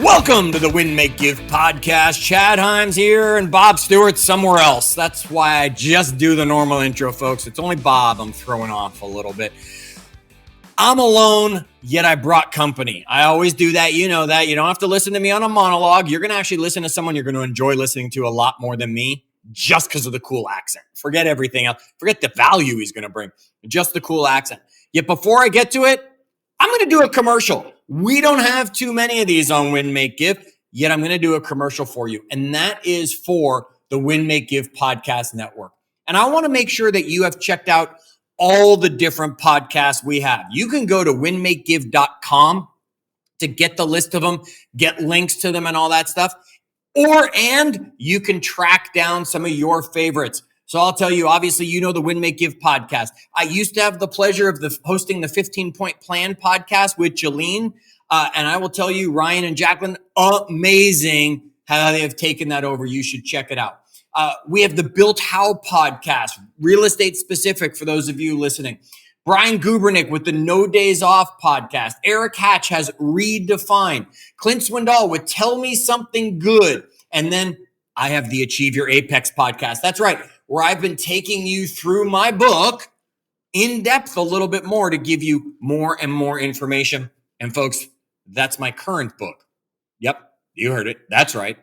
Welcome to the Win, Make, Give podcast. Chad Hyams here and Bob Stewart somewhere else. That's why I just do the normal intro, folks. It's only Bob I'm throwing off a little bit. I'm alone, yet I brought company. I always do that. You know that. You don't have to listen to me on a monologue. You're going to actually listen to someone you're going to enjoy listening to a lot more than me just because of the cool accent. Forget everything else. Forget the value he's going to bring. Just the cool accent. Yet before I get to it, I'm going to do a commercial. We don't have too many of these on Win, Make, Give, yet I'm going to do a commercial for you. And that is for the Win, Make, Give podcast network. And I want to make sure that you have checked out all the different podcasts we have. You can go to winmakegive.com to get the list of them, get links to them and all that stuff. And you can track down some of your favorites. So I'll tell you, obviously, you know the Win, Make, Give podcast. I used to have the pleasure of hosting the 15-Point Plan podcast with Jolene. And I will tell you, Ryan and Jacqueline, amazing how they have taken that over. You should check it out. We have the Built How podcast, real estate specific for those of you listening. Brian Gubernick with the No Days Off podcast. Eric Hatch has Redefined. Clint Swindoll with Tell Me Something Good. And then I have the Achieve Your Apex podcast. That's right, where I've been taking you through my book in depth a little bit more to give you more and more information. And folks, that's my current book. Yep, you heard it. That's right.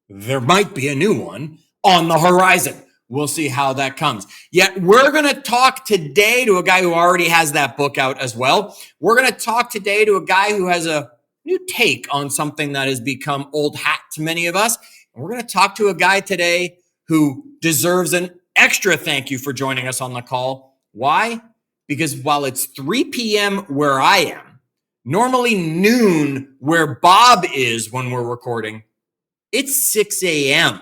There might be a new one on the horizon. We'll see how that comes. Yet we're going to talk today to a guy who already has that book out as well. We're going to talk today to a guy who has a new take on something that has become old hat to many of us. And we're going to talk to a guy today who deserves an extra thank you for joining us on the call. Why? Because while it's 3 p.m. where I am, normally noon where Bob is when we're recording, it's 6 a.m.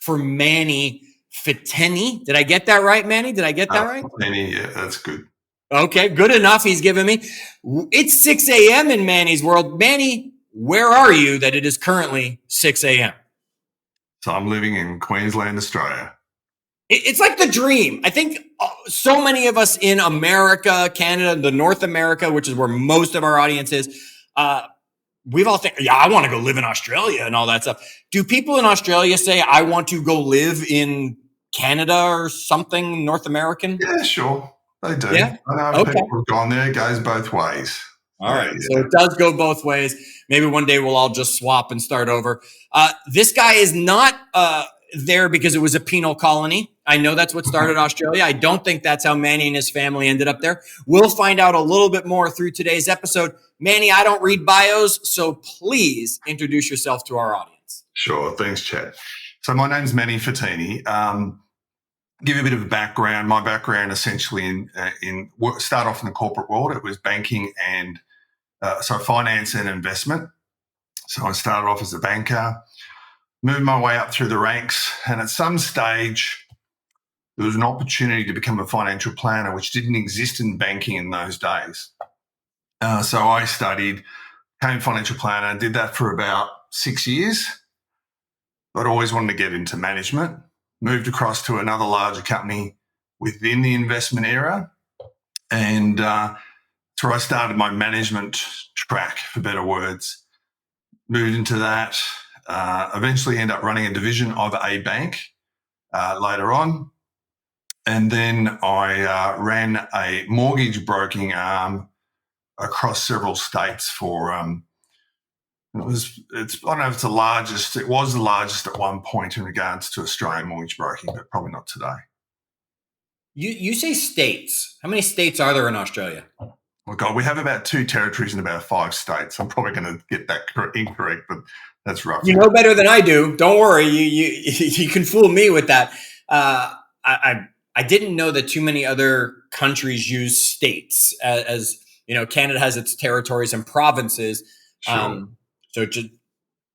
for Manny Fiteni. Did I get that right, Manny? Did I get that right? Manny, yeah, that's good. Okay, good enough. He's giving me. It's 6 a.m. in Manny's world. Manny, where are you that it is currently 6 a.m.? So I'm living in Queensland, Australia. It's like the dream. I think so many of us in America, Canada, the North America, which is where most of our audience is, we've all think, yeah, I want to go live in Australia and all that stuff. Do people in Australia say, I want to go live in Canada or something North American? Yeah, sure. They do. Yeah? I know people have gone there. It goes both ways. All right. So it does go both ways. Maybe one day we'll all just swap and start over. This guy is not there because it was a penal colony. I know that's what started Australia. I don't think that's how Manny and his family ended up there. We'll find out a little bit more through today's episode. Manny, I don't read bios, so please introduce yourself to our audience. Sure. Thanks, Chad. So my name's Manny Fiteni. Give you a bit of a background. My background essentially start off in the corporate world. It was banking and finance and investment. So I started off as a banker, moved my way up through the ranks, and at some stage there was an opportunity to become a financial planner, which didn't exist in banking in those days. So I studied, became a financial planner, and did that for about 6 years. I'd always wanted to get into management, moved across to another larger company within the investment era, and that's where I started my management track, for better words. Moved into that, eventually ended up running a division of a bank later on. And then I ran a mortgage broking arm across several states for, I don't know if it's the largest, it was the largest at one point in regards to Australian mortgage broking, but probably not today. You say states. How many states are there in Australia? Oh God, we have about 2 territories in about 5 states. I'm probably going to get that incorrect, but that's rough. You know better than I do. Don't worry. You can fool me with that. I didn't know that too many other countries use states as you know, Canada has its territories and provinces. Sure. So just,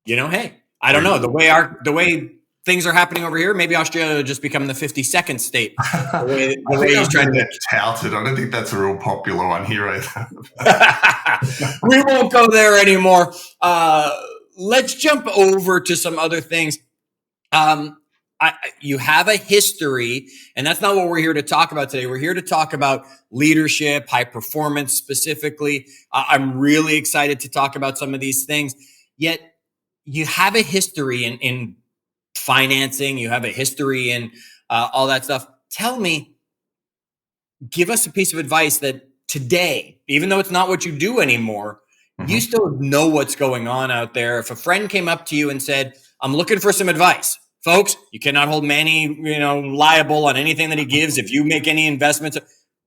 hey, I don't know the way things are happening over here. Maybe Australia will just become the 52nd state. The way he's trying to touted. I don't think that's a real popular one here either. We won't go there anymore. Let's jump over to some other things. You have a history, and that's not what we're here to talk about today. We're here to talk about leadership, high performance specifically. I'm really excited to talk about some of these things. Yet you have a history in financing, you have a history in all that stuff. Tell me, give us a piece of advice that today, even though it's not what you do anymore, you still know what's going on out there. If a friend came up to you and said, I'm looking for some advice, folks, you cannot hold Manny, liable on anything that he gives if you make any investments.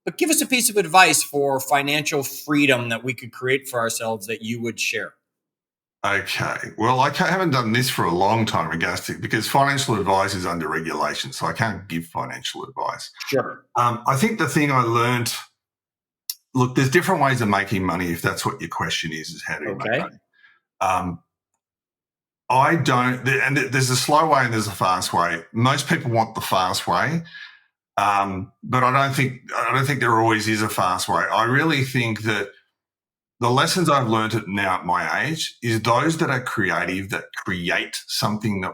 But give us a piece of advice for financial freedom that we could create for ourselves that you would share. Okay. Well, I haven't done this for a long time, because financial advice is under regulation, so I can't give financial advice. Sure. I think the thing I learned, look, there's different ways of making money, if that's what your question is how do you make money. I don't, and there's a slow way and there's a fast way. Most people want the fast way, but I don't think there always is a fast way. I really think that the lessons I've learned now at my age is those that are creative, that create something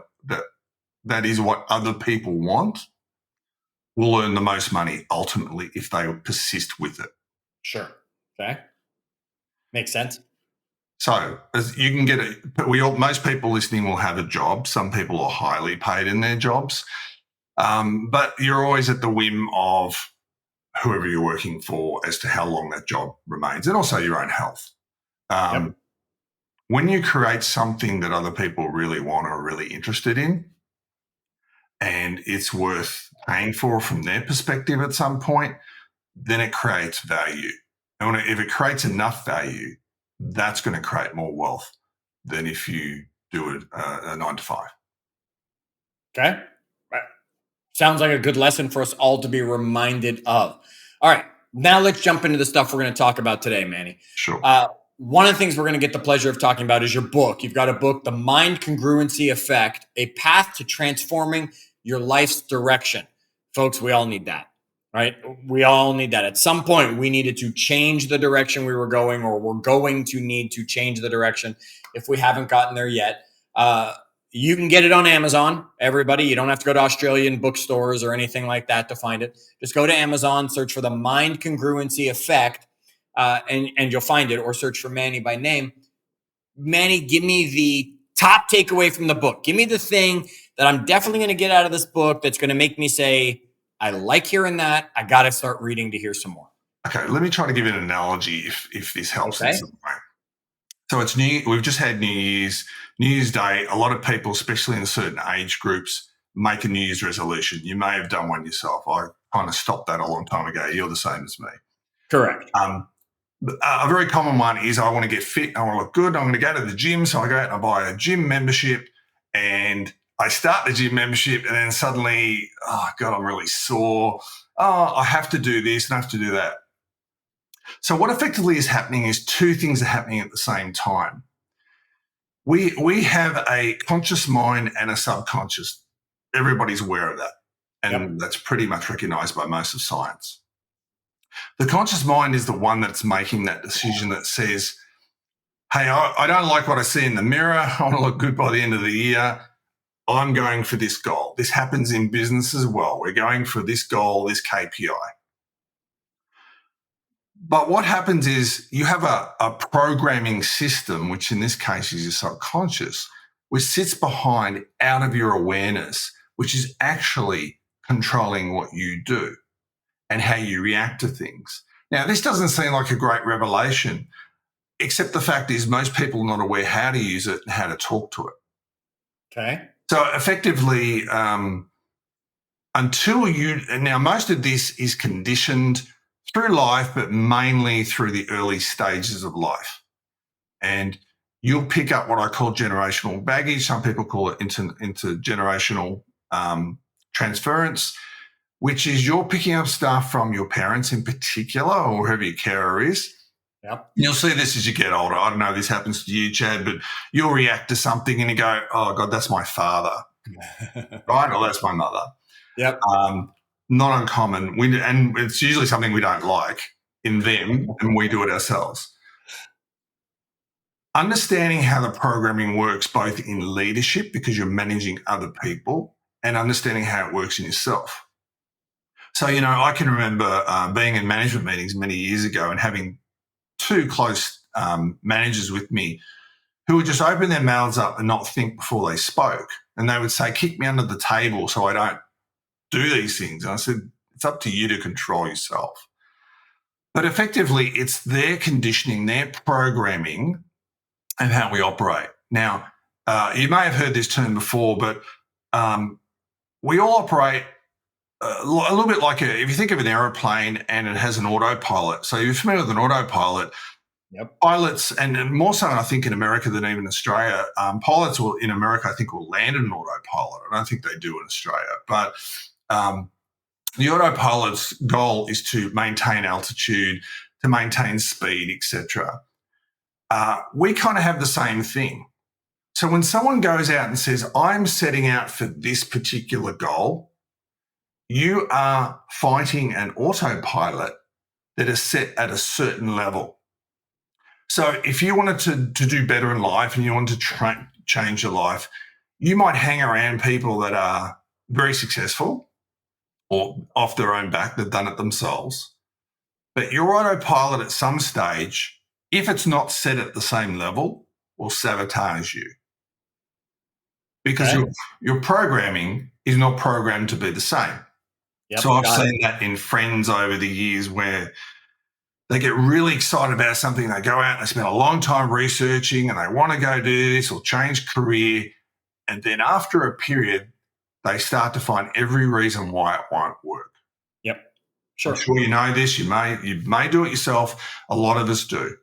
that is what other people want, will earn the most money ultimately if they persist with it. Sure. Okay. Makes sense. So as you can get it, most people listening will have a job. Some people are highly paid in their jobs, but you're always at the whim of whoever you're working for as to how long that job remains, and also your own health. When you create something that other people really want or are really interested in, and it's worth paying for from their perspective at some point, then it creates value. And if it creates enough value, that's going to create more wealth than if you do it a 9 to 5. Okay. Sounds like a good lesson for us all to be reminded of. All right. Now let's jump into the stuff we're going to talk about today, Manny. Sure. One of the things we're going to get the pleasure of talking about is your book. You've got a book, The Mind Congruency Effect, A Path to Transforming Your Life's Direction. Folks, we all need that, right? We all need that. At some point, we needed to change the direction we were going, or we're going to need to change the direction if we haven't gotten there yet. You can get it on Amazon, everybody. You don't have to go to Australian bookstores or anything like that to find it. Just go to Amazon, search for The Mind Congruency Effect, and you'll find it, or search for Manny by name. Manny, give me the top takeaway from the book. Give me the thing that I'm definitely going to get out of this book that's going to make me say, I like hearing that. I got to start reading to hear some more. Okay, let me try to give you an analogy if this helps in some way. So it's we've just had New Year's Day. A lot of people, especially in certain age groups, make a New Year's resolution. You may have done one yourself. I kind of stopped that a long time ago. You're the same as me. Correct. A very common one is I want to get fit. I want to look good. I'm going to go to the gym. So I go out and I buy a gym membership, and I start the gym membership, and then suddenly, oh God, I'm really sore. Oh, I have to do this and I have to do that. So what effectively is happening is two things are happening at the same time. We have a conscious mind and a subconscious. Everybody's aware of that. And that's pretty much recognized by most of science. The conscious mind is the one that's making that decision that says, hey, I don't like what I see in the mirror. I want to look good by the end of the year. I'm going for this goal. This happens in business as well. We're going for this goal, this KPI. But what happens is you have a programming system, which in this case is your subconscious, which sits behind out of your awareness, which is actually controlling what you do and how you react to things. Now, this doesn't seem like a great revelation, except the fact is most people are not aware how to use it and how to talk to it. Okay. So effectively, now most of this is conditioned through life, but mainly through the early stages of life. And you'll pick up what I call generational baggage. Some people call it intergenerational transference, which is you're picking up stuff from your parents in particular, or whoever your carer is. Yep. You'll see this as you get older. I don't know if this happens to you, Chad, but you'll react to something and you go, oh, God, that's my father, right? Or that's my mother. Yep. Not uncommon. And it's usually something we don't like in them, and we do it ourselves. Understanding how the programming works both in leadership, because you're managing other people, and understanding how it works in yourself. So, I can remember being in management meetings many years ago and having two close managers with me who would just open their mouths up and not think before they spoke. And they would say, kick me under the table so I don't do these things. And I said, it's up to you to control yourself. But effectively, it's their conditioning, their programming, and how we operate. Now, you may have heard this term before, but we all operate a little bit like if you think of an aeroplane and it has an autopilot. So you're familiar with an autopilot. Yep. Pilots, and more so, I think, in America than even Australia, pilots in America, I think, will land in an autopilot. I don't think they do in Australia. But the autopilot's goal is to maintain altitude, to maintain speed, etc. We kind of have the same thing. So when someone goes out and says, I'm setting out for this particular goal, you are fighting an autopilot that is set at a certain level. So if you wanted to do better in life and you want to change your life, you might hang around people that are very successful or off their own back, they've done it themselves. But your autopilot at some stage, if it's not set at the same level, will sabotage you. Because your programming is not programmed to be the same. Yep, so I've seen that in friends over the years where they get really excited about something. They go out and they spend a long time researching and they want to go do this or change career. And then after a period, they start to find every reason why it won't work. Yep. Sure. I'm sure you know this. You may do it yourself. A lot of us do.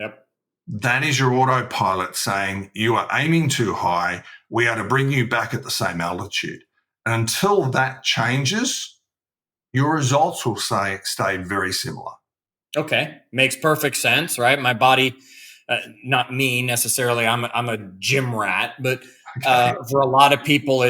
Yep. That is your autopilot saying you are aiming too high. We are to bring you back at the same altitude. And until that changes, your results will stay very similar. Okay. Makes perfect sense, right? My body, not me necessarily, I'm a gym rat, but for a lot of people,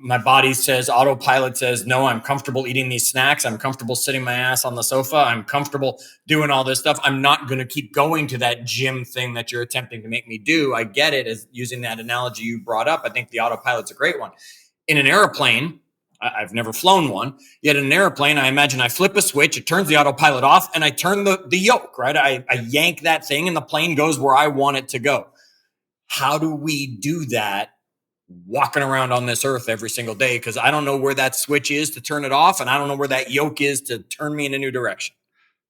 my body says, autopilot says, no, I'm comfortable eating these snacks. I'm comfortable sitting my ass on the sofa. I'm comfortable doing all this stuff. I'm not going to keep going to that gym thing that you're attempting to make me do. I get it, as using that analogy you brought up. I think the autopilot's a great one. In an airplane, I've never flown one, yet in an airplane, I imagine I flip a switch, it turns the autopilot off, and I turn the yoke, right? I yank that thing and the plane goes where I want it to go. How do we do that walking around on this earth every single day? Because I don't know where that switch is to turn it off, and I don't know where that yoke is to turn me in a new direction.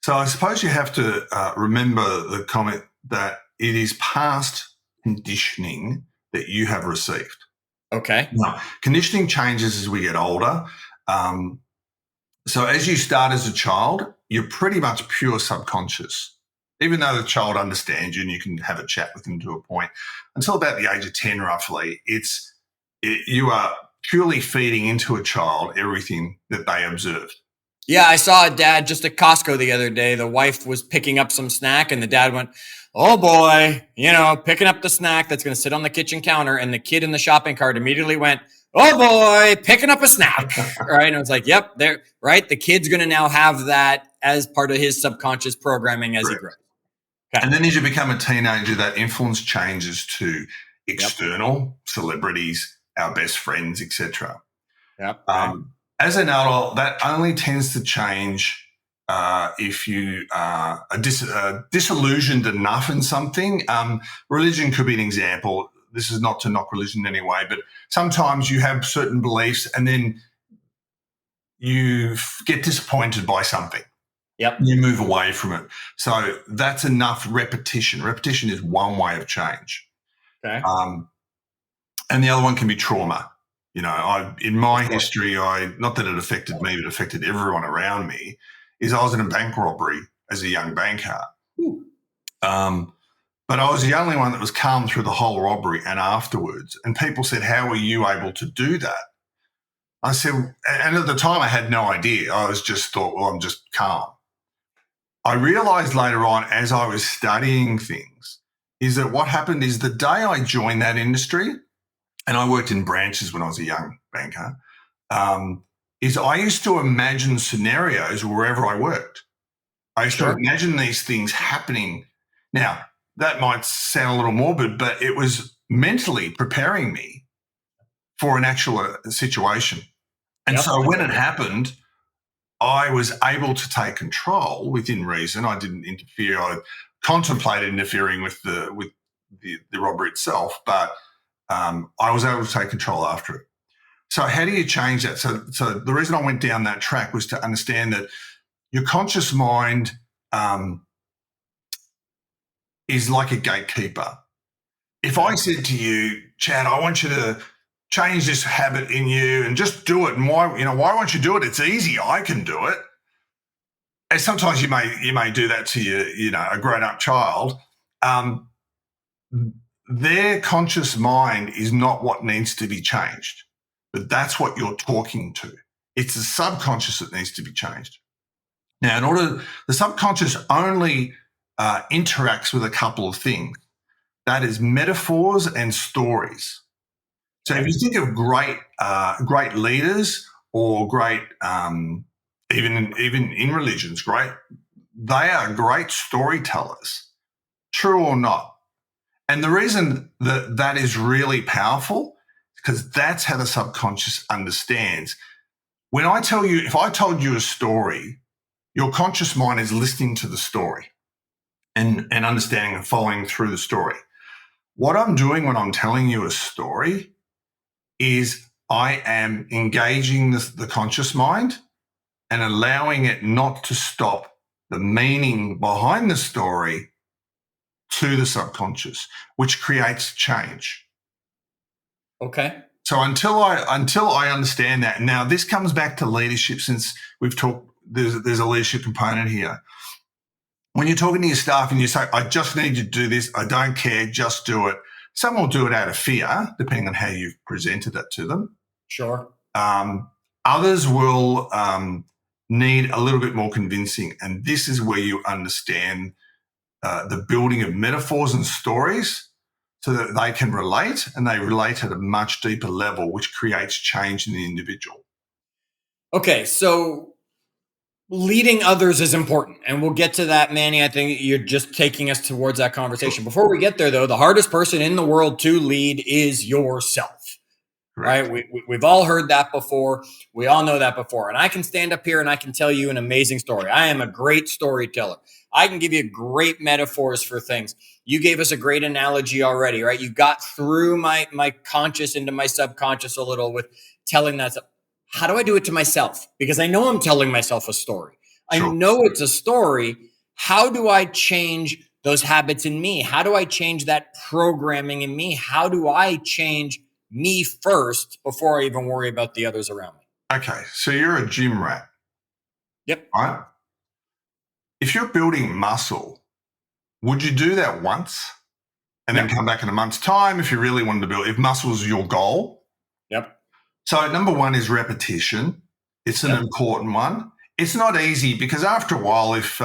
So I suppose you have to remember the comment that it is past conditioning that you have received. Okay. Now, conditioning changes as we get older. So as you start as a child, you're pretty much pure subconscious. Even though the child understands you and you can have a chat with them to a point, until about the age of 10 roughly, you are purely feeding into a child everything that they observe. Yeah, I saw a dad just at Costco the other day. The wife was picking up some snack and the dad went, oh boy, picking up the snack that's going to sit on the kitchen counter. And the kid in the shopping cart immediately went, oh boy, picking up a snack. Right. And I was like, yep, there, right. The kid's going to now have that as part of his subconscious programming as he grows. Okay. And then as you become a teenager, that influence changes to external celebrities, our best friends, etc. Yep. As an adult, that only tends to change if you are disillusioned enough in something. Religion could be an example. This is not to knock religion in any way, but sometimes you have certain beliefs and then you get disappointed by something. Yep. You move away from it. So that's enough repetition. Repetition is one way of change. Okay. And the other one can be trauma. In my history, not that it affected me, but it affected everyone around me, is I was in a bank robbery as a young banker. But I was the only one that was calm through the whole robbery and afterwards. And people said, how were you able to do that? I said, and at the time I had no idea. I was just thought, well, I'm just calm. I realized later on as I was studying things is that what happened is the day I joined that industry, and I worked in branches when I was a young banker, is I used to imagine scenarios wherever I worked. I used to imagine these things happening. Now, that might sound a little morbid, but it was mentally preparing me for an actual situation. And so when it happened, I was able to take control within reason. I didn't interfere. I contemplated interfering with the robbery itself, but I was able to take control after it. So how do you change that? So the reason I went down that track was to understand that your conscious mind is like a gatekeeper. If I said to you, Chad, I want you to change this habit in you and just do it. And why won't you do it? It's easy. I can do it. And sometimes you may do that to a grown-up child. Their conscious mind is not what needs to be changed, but that's what you're talking to. It's the subconscious that needs to be changed. Now, the subconscious only interacts with a couple of things. That is metaphors and stories. So if you think of great leaders or great, even in religions, they are great storytellers, true or not. And the reason that is really powerful is because that's how the subconscious understands. If I told you a story, your conscious mind is listening to the story and understanding and following through the story. What I'm doing when I'm telling you a story is I am engaging the conscious mind and allowing it not to stop the meaning behind the story to the subconscious, which creates change. Okay. So until I understand that, now this comes back to leadership, since we've talked, there's a leadership component here. When you're talking to your staff and you say, I just need you to do this, I don't care, just do it. Some will do it out of fear, depending on how you've presented it to them. Sure. Others will need a little bit more convincing. And this is where you understand the building of metaphors and stories so that they can relate, and they relate at a much deeper level, which creates change in the individual. Okay, so leading others is important, and we'll get to that, Manny. I think you're just taking us towards that conversation. Before we get there, though, the hardest person in the world to lead is yourself. Correct. Right? We've all heard that before. We all know that before. And I can stand up here and I can tell you an amazing story. I am a great storyteller. I can give you great metaphors for things. You gave us a great analogy already, right? You got through my conscious into my subconscious a little with telling that stuff. How do I do it to myself? Because I know I'm telling myself a story. Sure. I know it's a story. How do I change those habits in me? How do I change that programming in me? How do I change me first before I even worry about the others around me? Okay, so you're a gym rat. Yep. Right? If you're building muscle, would you do that once and then come back in a month's time if you really wanted to build, if muscle is your goal? Yep. So number one is repetition. It's an important one. It's not easy because after a while, if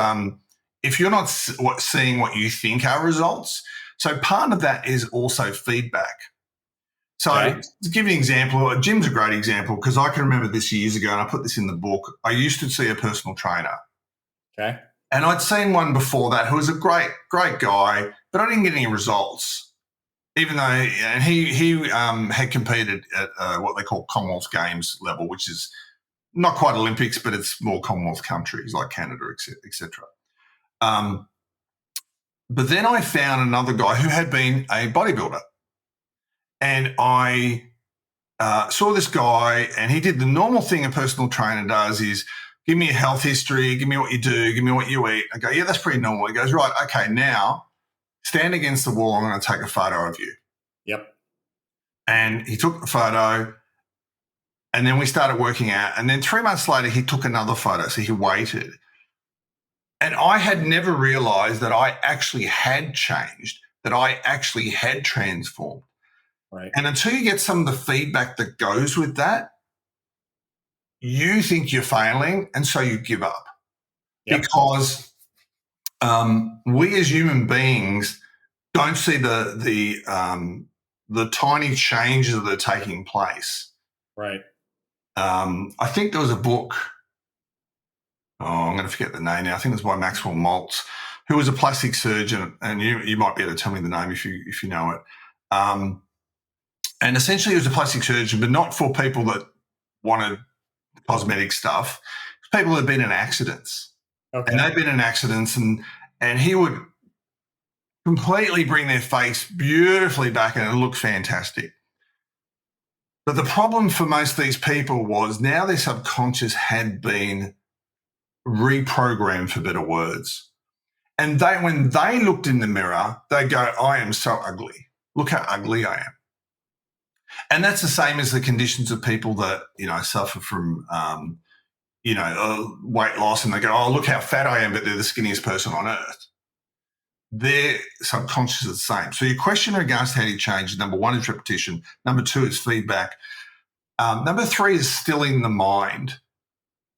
you're not seeing what you think are results, so part of that is also feedback. So to give you an example, Jim's a great example because I can remember this years ago, and I put this in the book. I used to see a personal trainer. Okay. And I'd seen one before that who was a great guy, but I didn't get any results. Even though, and he had competed at what they call Commonwealth Games level, which is not quite Olympics, but it's more Commonwealth countries like Canada, etc. But then I found another guy who had been a bodybuilder. And I saw this guy, and he did the normal thing a personal trainer does is give me a health history, give me what you do, give me what you eat. I go, yeah, that's pretty normal. He goes, right, okay, now stand against the wall. I'm going to take a photo of you. Yep. And he took the photo, and then we started working out. And then 3 months later, he took another photo. So he waited. And I had never realized that I actually had changed, that I actually had transformed. Right. And until you get some of the feedback that goes with that, you think you're failing, and so you give up. Yep. Because we as human beings don't see the tiny changes that are taking place. Right. I think there was a book. I'm going to forget the name now. I think it was by Maxwell Maltz, who was a plastic surgeon, and you might be able to tell me the name if you know it. And essentially, he was a plastic surgeon, but not for people that wanted cosmetic stuff. People that had been in accidents. Okay. And they'd been in accidents, and he would completely bring their face beautifully back and it looked fantastic. But the problem for most of these people was now their subconscious had been reprogrammed, for better words. And when they looked in the mirror, they go, I am so ugly. Look how ugly I am. And that's the same as the conditions of people that, suffer from, weight loss, and they go, oh, look how fat I am, but they're the skinniest person on earth. Their subconscious is the same. So your question in regards to how do you change, number one is repetition. Number two is feedback. Number three is stilling the mind.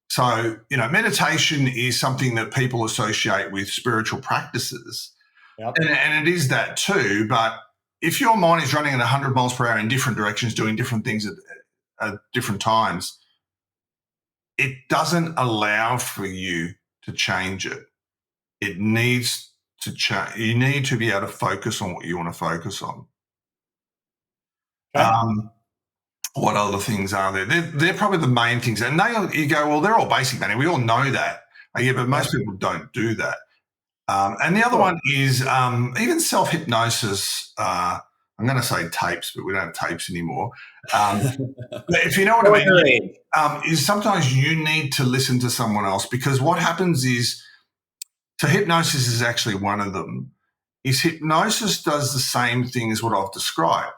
So, meditation is something that people associate with spiritual practices. Yep. And it is that too. But if your mind is running at 100 miles per hour in different directions, doing different things at different times, it doesn't allow for you to change it. It needs to change. You need to be able to focus on what you want to focus on. Okay. What other things are there? They're probably the main things. And you go, well, they're all basic, Manny. We all know that. Yeah, but most people don't do that. And the other one is even self-hypnosis. I'm going to say tapes, but we don't have tapes anymore. If you know what I mean, is sometimes you need to listen to someone else, because what happens is, so hypnosis is actually one of them, is hypnosis does the same thing as what I've described.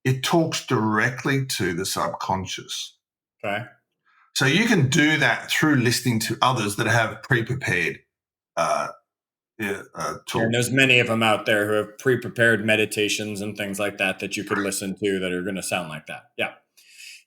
It talks directly to the subconscious. Okay. So you can do that through listening to others that have pre-prepared tools. And there's many of them out there who have pre-prepared meditations and things like that you could listen to that are going to sound like that. Yeah.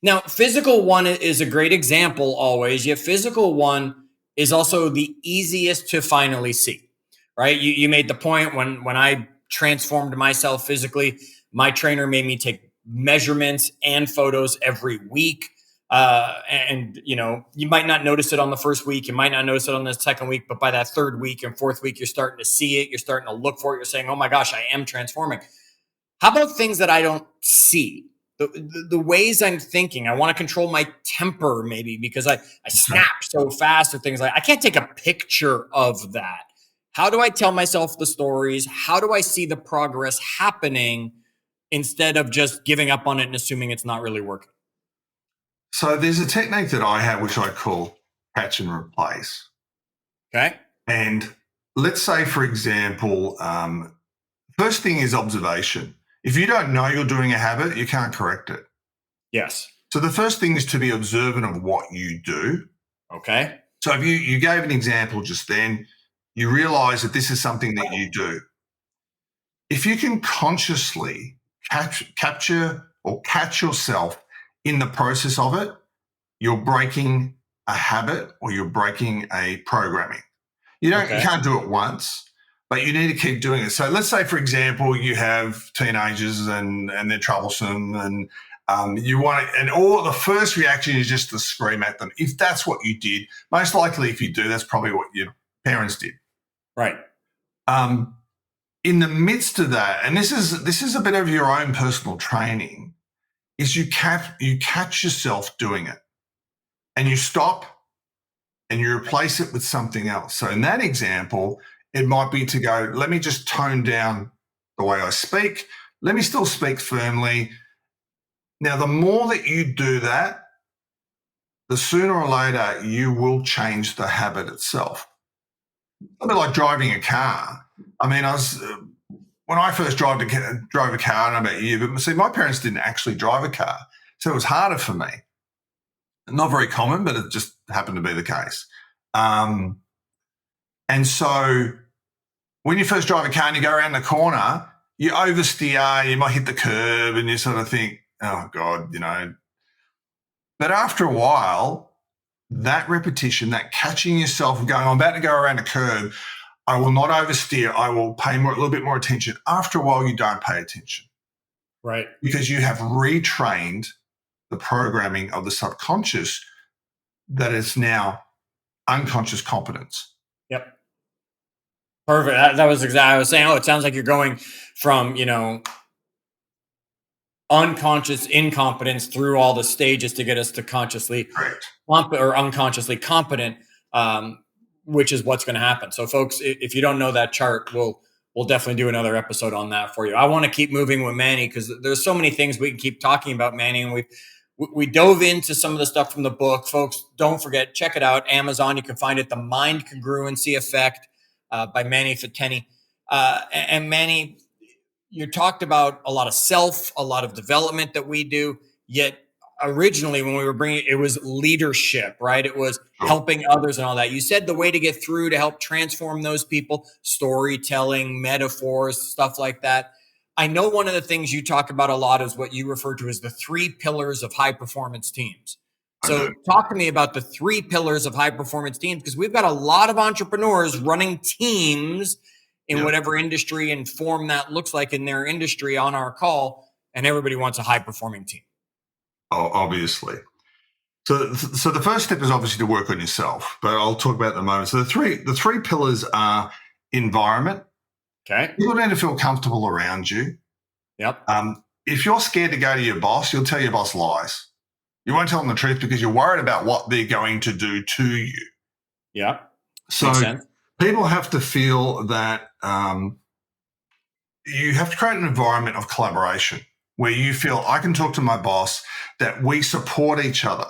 Now, physical one is a great example always, yet physical one is also the easiest to finally see, right? You made the point when I transformed myself physically, my trainer made me take measurements and photos every week. And you might not notice it on the first week. You might not notice it on the second week, but by that third week and fourth week, you're starting to see it. You're starting to look for it. You're saying, oh my gosh, I am transforming. How about things that I don't see? The ways I'm thinking, I want to control my temper maybe because I snap so fast, or things like, I can't take a picture of that. How do I tell myself the stories? How do I see the progress happening instead of just giving up on it and assuming it's not really working? So there's a technique that I have, which I call catch and replace. Okay. And let's say, for example, first thing is observation. If you don't know you're doing a habit, you can't correct it. Yes. So the first thing is to be observant of what you do. Okay. So if you gave an example just then, you realize that this is something that you do. If you can consciously capture or catch yourself in the process of it, you're breaking a habit or you're breaking a programming. You can't do it once, but you need to keep doing it. So let's say, for example, you have teenagers and they're troublesome, and the first reaction is just to scream at them. If that's what you did, most likely if you do, that's probably what your parents did. Right. In the midst of that, and this is a bit of your own personal training, is you catch yourself doing it and you stop and you replace it with something else. So in that example, it might be to go, let me just tone down the way I speak. Let me still speak firmly. Now, the more that you do that, the sooner or later you will change the habit itself. A bit like driving a car. I mean, when I first drove a car, I don't know about you, but see, my parents didn't actually drive a car, so it was harder for me. Not very common, but it just happened to be the case. And so when you first drive a car and you go around the corner, you oversteer, you might hit the curb, and you sort of think, oh, God, But after a while, that repetition, that catching yourself and going, I'm about to go around a curb, I will not oversteer. I will pay a little bit more attention. After a while, you don't pay attention. Right. Because you have retrained the programming of the subconscious that is now unconscious competence. Yep. Perfect. That was exactly, I was saying, it sounds like you're going from, unconscious incompetence through all the stages to get us to consciously or unconsciously competent, which is what's going to happen. So folks, if you don't know that chart, we'll we'll definitely do another episode on that for you. I want to keep moving with Manny because there's so many things we can keep talking about, Manny. And we dove into some of the stuff from the book. Folks, don't forget, check it out. Amazon, you can find it, The Mind Congruency Effect by Manny Fiteni. And Manny, you talked about a lot of a lot of development that we do, yet originally when we were bringing it was leadership, right? It was helping others and all that. You said the way to get through to help transform those people, storytelling, metaphors, stuff like that. I know one of the things you talk about a lot is what you refer to as the 3 pillars of high performance teams. So talk to me about the 3 pillars of high performance teams, because we've got a lot of entrepreneurs running teams in whatever industry and form that looks like in their industry on our call, and everybody wants a high performing team. Oh, obviously. So the first step is obviously to work on yourself, but I'll talk about it in a moment. So the three pillars are environment. Okay. People need to feel comfortable around you. Yep. If you're scared to go to your boss, you'll tell your boss lies. You won't tell them the truth because you're worried about what they're going to do to you. Yeah. So people have to feel that you have to create an environment of collaboration where you feel I can talk to my boss, that we support each other.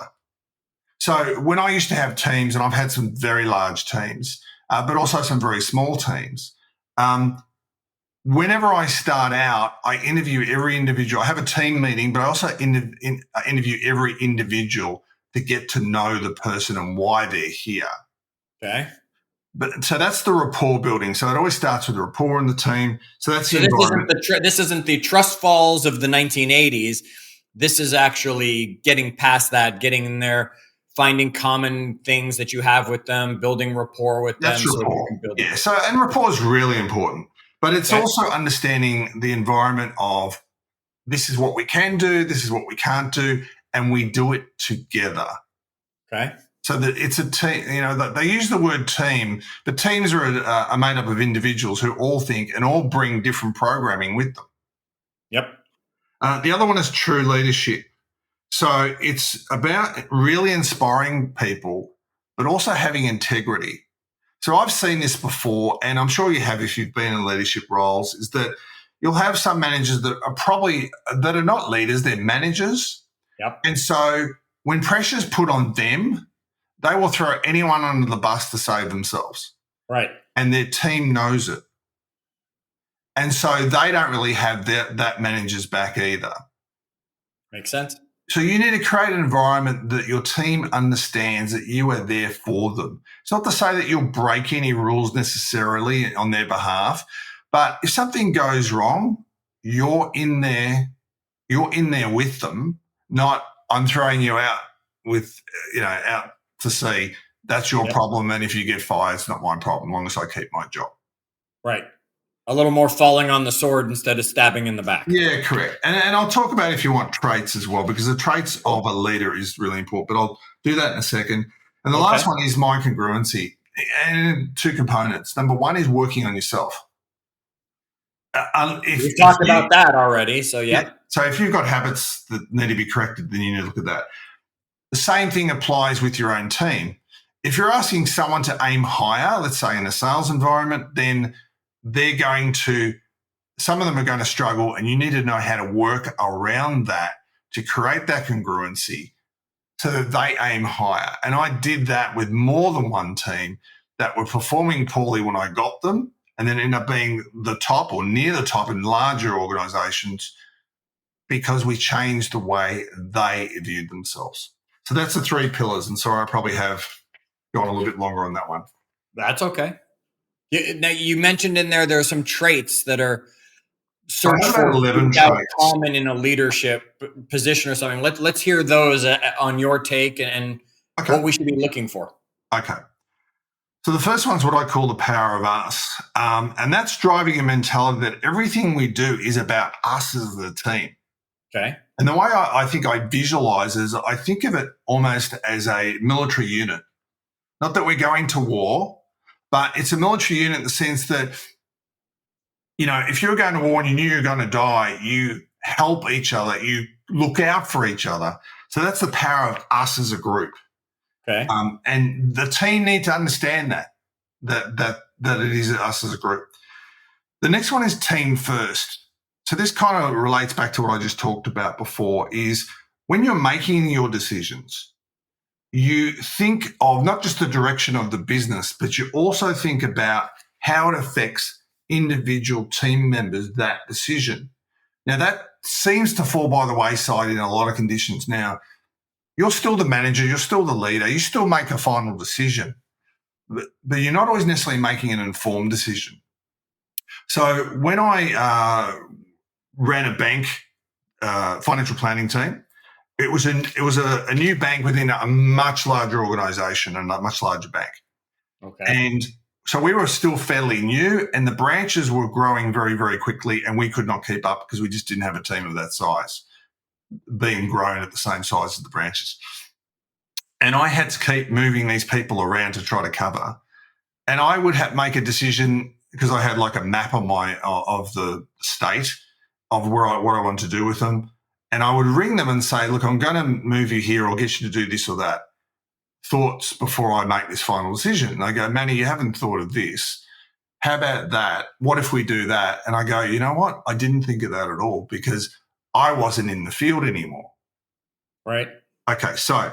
So when I used to have teams, and I've had some very large teams, but also some very small teams, whenever I start out, I interview every individual. I have a team meeting, but I also interview every individual to get to know the person and why they're here. Okay. But so that's the rapport building. So it always starts with the rapport in the team. So that's the environment. This isn't the trust falls of the 1980s. This is actually getting past that, getting in there, finding common things that you have with them, building rapport with them. That's rapport. So and rapport is really important. But it's also understanding the environment of this is what we can do, this is what we can't do, and we do it together. Okay. So that it's a team, they use the word team, but teams are made up of individuals who all think and all bring different programming with them. Yep. The other one is true leadership. So it's about really inspiring people, but also having integrity. So I've seen this before, and I'm sure you have if you've been in leadership roles, is that you'll have some managers that are not leaders, they're managers. Yep. And so when pressure's put on them, they will throw anyone under the bus to save themselves. Right. And their team knows it. And so they don't really have that manager's back either. Makes sense. So you need to create an environment that your team understands that you are there for them. It's not to say that you'll break any rules necessarily on their behalf, but if something goes wrong, you're in there with them, not I'm throwing you out out to see that's your problem. And if you get fired, it's not my problem, as long as I keep my job. Right. A little more falling on the sword instead of stabbing in the back. Yeah, correct. And I'll talk about if you want traits as well, because the traits of a leader is really important, but I'll do that in a second. And the last one is mind congruency, and 2 components. Number 1 is working on yourself. We've talked about that already, so yeah. So if you've got habits that need to be corrected, then you need to look at that. The same thing applies with your own team. If you're asking someone to aim higher, let's say in a sales environment, then some of them are going to struggle, and you need to know how to work around that to create that congruency so that they aim higher. And I did that with more than one team that were performing poorly when I got them, and then end up being the top or near the top in larger organizations because we changed the way they viewed themselves. So that's the 3 pillars. And sorry, I probably have gone a little bit longer on that one. That's okay. Now, you mentioned in there are some traits that are searched for 11 traits common in a leadership position or something. Let's hear those on your take and what we should be looking for. Okay. So the first one's what I call the power of us. And that's driving a mentality that everything we do is about us as the team. Okay. And the way I think I visualize is I think of it almost as a military unit. Not that we're going to war, but it's a military unit in the sense that, if you're going to war and you knew you were going to die, you help each other, you look out for each other. So that's the power of us as a group. Okay. And the team need to understand that it is us as a group. The next one is team first. So this kind of relates back to what I just talked about before, is when you're making your decisions, you think of not just the direction of the business, but you also think about how it affects individual team members, that decision. Now, that seems to fall by the wayside in a lot of conditions. Now, you're still the manager, you're still the leader, you still make a final decision, but you're not always necessarily making an informed decision. So when I ran a bank financial planning team, it was a new bank within a much larger organisation and a much larger bank. Okay. And so we were still fairly new, and the branches were growing very, very quickly, and we could not keep up because we just didn't have a team of that size being grown at the same size as the branches. And I had to keep moving these people around to try to cover. And I would make a decision because I had like a map on of the state of what I wanted to do with them. And I would ring them and say, look, I'm going to move you here or get you to do this or that. Thoughts before I make this final decision. And I go, Manny, you haven't thought of this. How about that? What if we do that? And I go, you know what? I didn't think of that at all because I wasn't in the field anymore. Right. Okay, so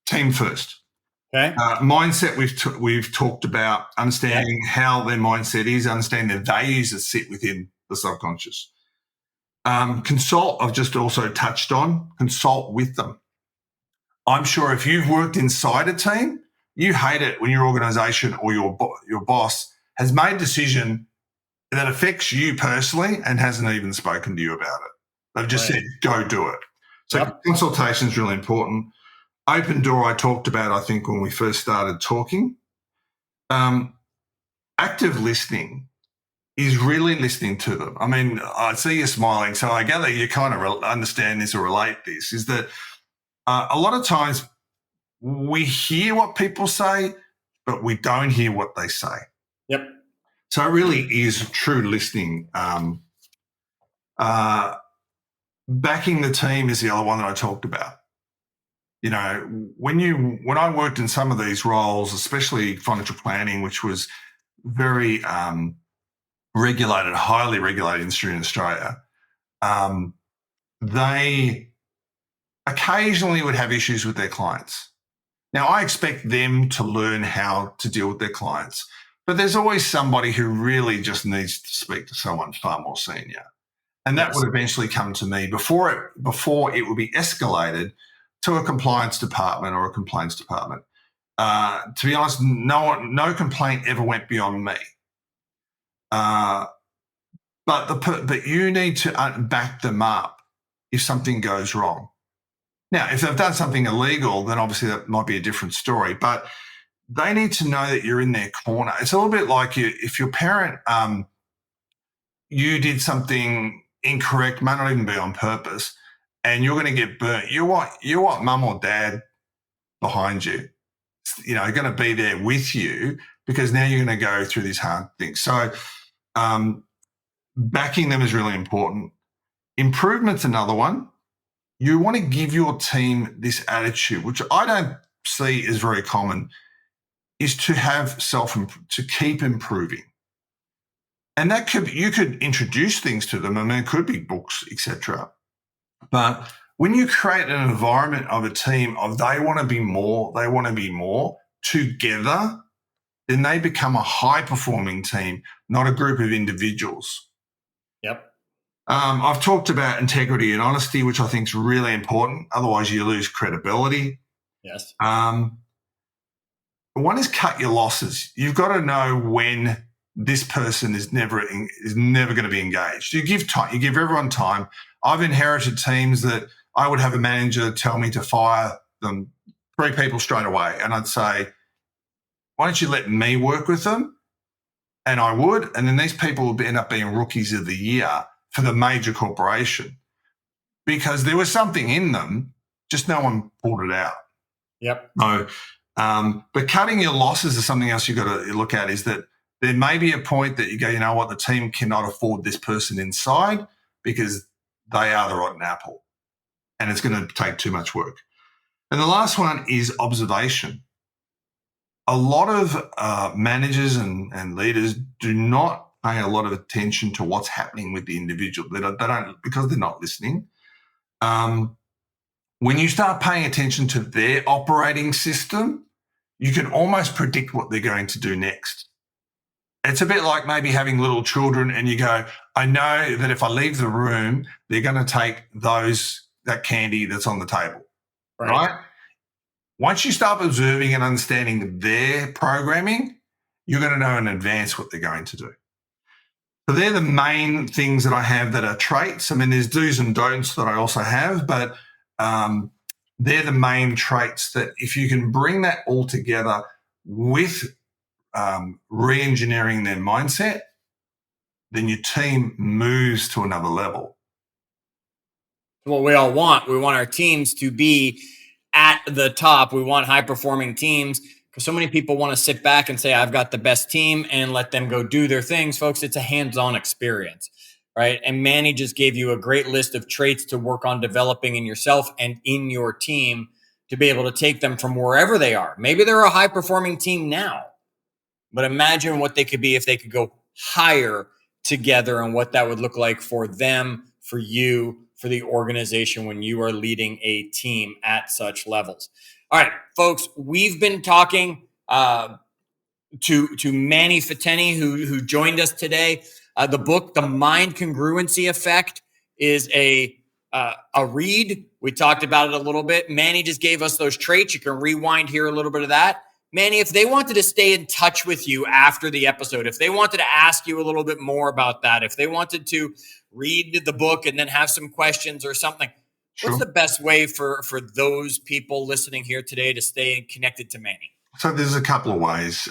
team first. Okay. Mindset, we've talked about understanding how their mindset is, understanding the values that sit within the subconscious. Consult, I've just also touched on, consult with them. I'm sure if you've worked inside a team, you hate it when your organisation or your boss has made a decision that affects you personally and hasn't even spoken to you about it. They've just said, go do it. So consultation is really important. Open door, I talked about, I think, when we first started talking. Active listening is really listening to them. I mean, I see you smiling, so I gather you kind of understand this or relate this, is that a lot of times we hear what people say, but we don't hear what they say. Yep. So it really is true listening. Backing the team is the other one that I talked about. You know, when I worked in some of these roles, especially financial planning, which was very regulated, highly regulated industry in Australia, they occasionally would have issues with their clients. Now, I expect them to learn how to deal with their clients, but there's always somebody who really just needs to speak to someone far more senior. And that would eventually come to me before it would be escalated to a compliance department or a complaints department. To be honest, no complaint ever went beyond me. But you need to back them up if something goes wrong. Now, if they've done something illegal, then obviously that might be a different story. But they need to know that you're in their corner. It's a little bit like if your parent, you did something incorrect, may not even be on purpose, and you're going to get burnt. You want mum or dad behind you. You know, going to be there with you because now you're going to go through these hard things. So backing them is really important. Improvement's another one. You want to give your team this attitude, which I don't see is very common, is to have to keep improving. And that you could introduce things to them. I mean, it could be books, etc. But when you create an environment of a team of they want to be more together, then they become a high-performing team, not a group of individuals. Yep. I've talked about integrity and honesty, which I think is really important. Otherwise, you lose credibility. Yes. One is cut your losses. You've got to know when this person is never going to be engaged. You give time. You give everyone time. I've inherited teams that I would have a manager tell me to fire them 3 people straight away, and I'd say, "Why don't you let me work with them?" And I would, and then these people would end up being rookies of the year for the major corporation because there was something in them, just no one pulled it out. Yep. No, but cutting your losses is something else you've got to look at, is that there may be a point that you go, you know what, the team cannot afford this person inside because they are the rotten apple and it's going to take too much work. And the last one is observation. A lot of managers and leaders do not pay a lot of attention to what's happening with the individual. They don't because they're not listening. When you start paying attention to their operating system, you can almost predict what they're going to do next. It's a bit like maybe having little children and you go, I know that if I leave the room, they're going to take that candy that's on the table, right? Once you start observing and understanding their programming, you're going to know in advance what they're going to do. So they're the main things that I have that are traits. I mean, there's do's and don'ts that I also have, but they're the main traits that if you can bring that all together with re-engineering their mindset, then your team moves to another level. What we all want. We want our teams to be at the top. We want high-performing teams because so many people want to sit back and say, I've got the best team and let them go do their things. Folks, it's a hands-on experience, right? And Manny just gave you a great list of traits to work on developing in yourself and in your team to be able to take them from wherever they are. Maybe they're a high-performing team now, but imagine what they could be if they could go higher together and what that would look like for them, for you, for the organization when you are leading a team at such levels. All right, folks, we've been talking to Manny Fiteni, who joined us today. The book, The Mind Congruency Effect, is a read. We talked about it a little bit. Manny just gave us those traits. You can rewind here a little bit of that. Manny, if they wanted to stay in touch with you after the episode, if they wanted to ask you a little bit more about that, if they wanted to read the book and then have some questions or something, sure, what's the best way for those people listening here today to stay connected to Manny? So there's a couple of ways.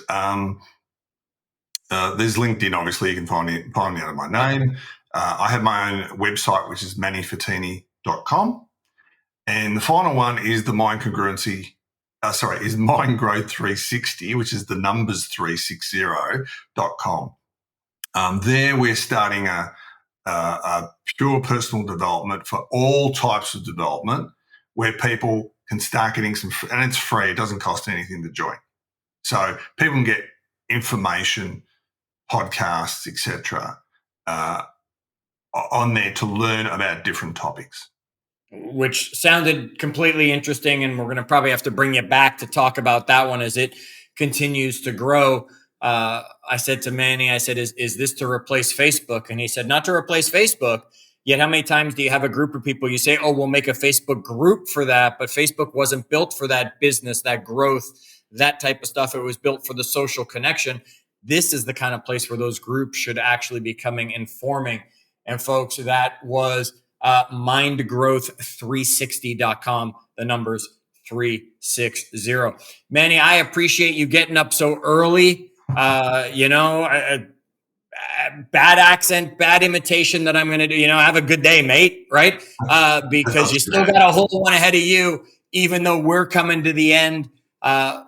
There's LinkedIn, obviously. You can find me under my name. I have my own website, which is mannyfiteni.com. And the final one is the Mind Congruency is Mind Growth 360, which is the numbers 360.com. There we're starting a pure personal development for all types of development where people can start getting and it's free. It doesn't cost anything to join. So people can get information, podcasts, etc., on there to learn about different topics. Which sounded completely interesting, and we're going to probably have to bring you back to talk about that one as it continues to grow. I said to Manny, I said, is this to replace Facebook? And he said, not to replace Facebook. Yet how many times do you have a group of people you say, oh, we'll make a Facebook group for that, but Facebook wasn't built for that business, that growth, that type of stuff. It was built for the social connection. This is the kind of place where those groups should actually be coming and forming. And folks, that was mindgrowth360.com, the numbers 360. Manny, I appreciate you getting up so early. Bad accent, bad imitation that I'm going to do. Have a good day, mate, right? Because you still got a whole one ahead of you, even though we're coming to the end.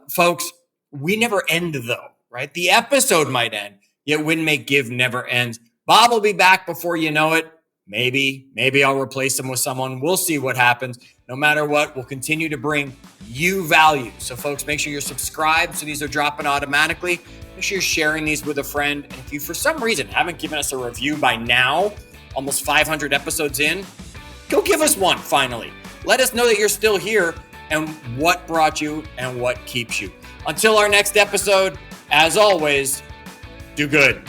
Folks, we never end though, right? The episode might end, yet Win, Make, Give never ends. Bob will be back before you know it. Maybe I'll replace him with someone. We'll see what happens. No matter what, we'll continue to bring you value. So folks, make sure you're subscribed so these are dropping automatically. Make sure you're sharing these with a friend. And if you, for some reason, haven't given us a review by now, almost 500 episodes in, go give us one finally. Let us know that you're still here and what brought you and what keeps you. Until our next episode, as always, do good.